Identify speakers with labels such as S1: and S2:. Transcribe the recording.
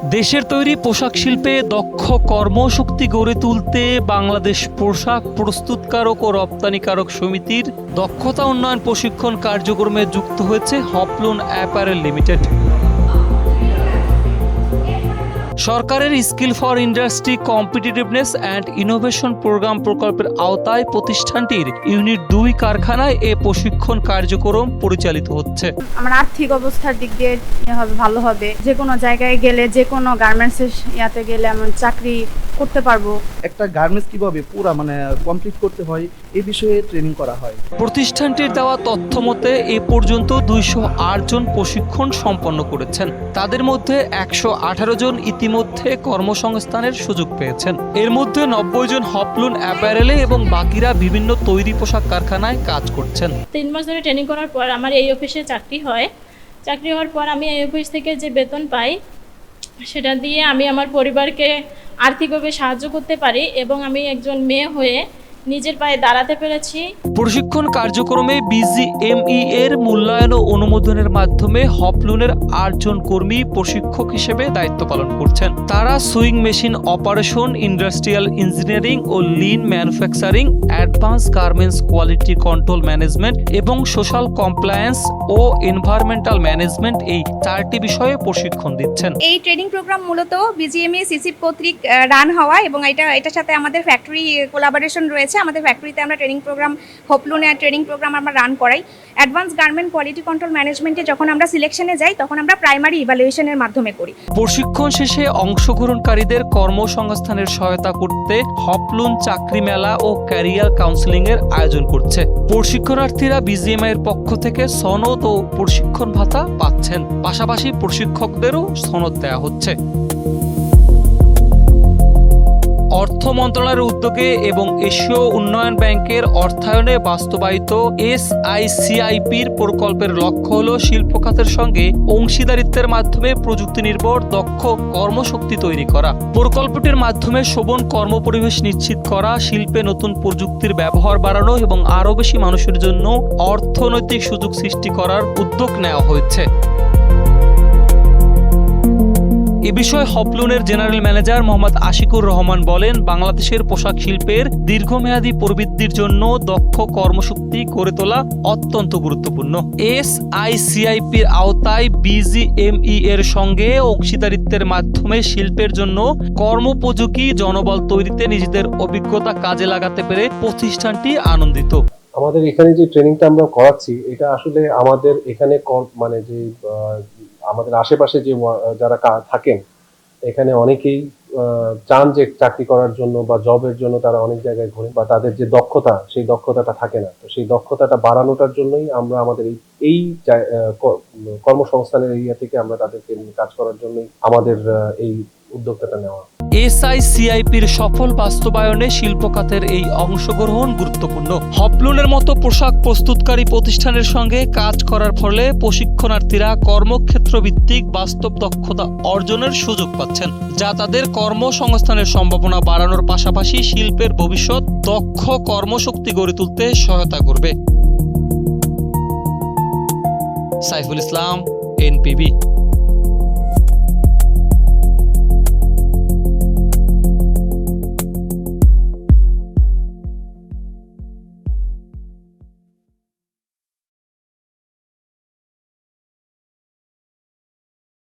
S1: দেশের তৈরি পোশাক শিল্পে দক্ষ কর্মশক্তি গড়ে তুলতে বাংলাদেশ পোশাক প্রস্তুতকারক ও রপ্তানিকারক সমিতির দক্ষতা উন্নয়ন প্রশিক্ষণ কার্যক্রমে যুক্ত হয়েছে হপলুন অ্যাপারেল লিমিটেড। সরকারের skill for industry competitiveness and innovation program প্রকল্পের আওতায় প্রতিষ্ঠানটির ইউনিট 2 কারখানায় এ প্রশিক্ষণ কার্যক্রম পরিচালিত হচ্ছে।
S2: আমার আর্থিক অবস্থার দিক দিয়ে ভালো হবে, যে কোনো জায়গায় গেলে, যে কোনো গার্মেন্টসের ইয়াতে গেলে আমি চাকরি করতে পারবো।
S3: একটা গার্মেন্টস কিভাবে পুরা কমপ্লিট করতে হয় এই বিষয়ে ট্রেনিং করা হয়।
S1: প্রতিষ্ঠানটির দেওয়া তথ্য মতে এ পর্যন্ত 208 জন প্রশিক্ষণ সম্পন্ন করেছেন। তাদের মধ্যে 118 জন ইতিমধ্যে কর্মসংস্থানের সুযোগ পেয়েছেন। এর মধ্যে 90 জন হপলুন অ্যাপারেলে এবং বাকিরা বিভিন্ন তৈরি পোশাক কারখানায় কাজ করছেন।
S4: 3 মাস ধরে ট্রেনিং করার পর আমার এই অফিসে চাকরি হয়। চাকরি হওয়ার পর আমি এই অফিস থেকে যে বেতন পাই সেটা দিয়ে আমি আমার পরিবারকে আর্থিকভাবে সাহায্য করতে পারি এবং আমি একজন মেয়ে হয়ে নিজের পায়ে দাঁড়াতে পেরেছি।
S1: প্রশিক্ষণ কার্যক্রমে বিজিএমই এর মূল্যায়ন ও অনুমোদনের মাধ্যমে হপলুনের 8 জন কর্মী প্রশিক্ষক হিসেবে দায়িত্ব পালন করছেন। তারা sewing machine operation, industrial engineering ও lean manufacturing, advance garments quality control management এবং সোশ্যাল কমপ্লায়েন্স ও এনভায়রনমেন্টাল ম্যানেজমেন্ট এই 4টি বিষয়ে প্রশিক্ষণ দিচ্ছেন।
S5: এই ট্রেনিং প্রোগ্রাম মূলত বিজিএমই সিসিপ কর্তৃক রান হওয়া এবং এটার সাথে আমাদের ফ্যাক্টরি কোলাবোরেশন রয়েছে। আমাদের ফ্যাক্টরিতে আমরা ট্রেনিং প্রোগ্রাম হপলুনের ট্রেনিং প্রোগ্রাম আমরা রান করাই। অ্যাডভান্স গার্মেন্ট কোয়ালিটি কন্ট্রোল ম্যানেজমেন্টে যখন আমরা সিলেকশনে যাই তখন আমরা প্রাইমারি ইভ্যালুয়েশনের মাধ্যমে করি।
S1: প্রশিক্ষণ শেষে অংশগ্রহণকারীদের কর্মসংস্থানের সহায়তা করতে হপলুন চাকরি মেলা ও ক্যারিয়ার কাউন্সেলিং এর আয়োজন করছে। প্রশিক্ষণার্থীরা বিজিএমআই এর পক্ষ থেকে সনদ ও প্রশিক্ষণ ভাতা পাচ্ছেন। পাশাপাশি প্রশিক্ষকদেরও সনদ দেওয়া হচ্ছে। অর্থ মন্ত্রণালয়ের উদ্যোগে এবং এশীয় উন্নয়ন ব্যাংকের অর্থায়নে বাস্তবায়িত SICIPর প্রকল্পের লক্ষ্য হল শিল্প খাতের সঙ্গে অংশীদারিত্বের মাধ্যমে প্রযুক্তি নির্ভর দক্ষ কর্মশক্তি তৈরি করা। প্রকল্পটির মাধ্যমে শোভন কর্মপরিবেশ নিশ্চিত করা, শিল্পে নতুন প্রযুক্তির ব্যবহার বাড়ানো এবং আরও বেশি মানুষের জন্য অর্থনৈতিক সুযোগ সৃষ্টি করার উদ্যোগ নেওয়া হয়েছে। এ বিষয়ে হপলুনের জেনারেল ম্যানেজার মোহাম্মদ আশিকুর রহমান বলেন, বাংলাদেশের পোশাক শিল্পের দীর্ঘমেয়াদী প্রবৃদ্ধির জন্য দক্ষ কর্মশক্তি গড়ে তোলা অত্যন্ত গুরুত্বপূর্ণ। SICIPর আওতায় বিজিএমই এর সঙ্গে অংশীদারিত্বের মাধ্যমে শিল্পের জন্য কর্মোপযোগী জনবল তৈরিতে নিজেদের অভিজ্ঞতা কাজে লাগাতে পেরে প্রতিষ্ঠানটি আনন্দিত।
S6: আমাদের এখানে যে ট্রেনিংটা আমরা করাচ্ছি এটা আসলে আমাদের এখানে আমাদের আশেপাশে যে যারা থাকেন এখানে অনেকেই চান যে চাকরি করার জন্য বা জবের জন্য তারা অনেক জায়গায় ঘোরে বা তাদের যে দক্ষতা সেই দক্ষতাটা থাকে না। তো সেই দক্ষতাটা বাড়ানোটার জন্যই আমরা আমাদের এই কর্মসংস্থানের এরিয়া থেকে আমরা তাদেরকে কাজ করার জন্যই আমাদের এই উদ্যোগটা নেওয়া।
S1: SICIPর সফল বাস্তবায়নে শিল্প খাতের এই অংশগ্রহণ গুরুত্বপূর্ণ। হপলুনের মতো পোশাক প্রস্তুতকারী প্রতিষ্ঠানের সঙ্গে কাজ করার ফলে প্রশিক্ষণার্থীরা কর্মক্ষেত্র ভিত্তিক বাস্তব দক্ষতা অর্জনের সুযোগ পাচ্ছেন, যা তাদের কর্মসংস্থানের সম্ভাবনা বাড়ানোর পাশাপাশি শিল্পের ভবিষ্যৎ দক্ষ কর্মশক্তি গড়ে তুলতে সহায়তা করবে। সাইফুল ইসলাম, NPB।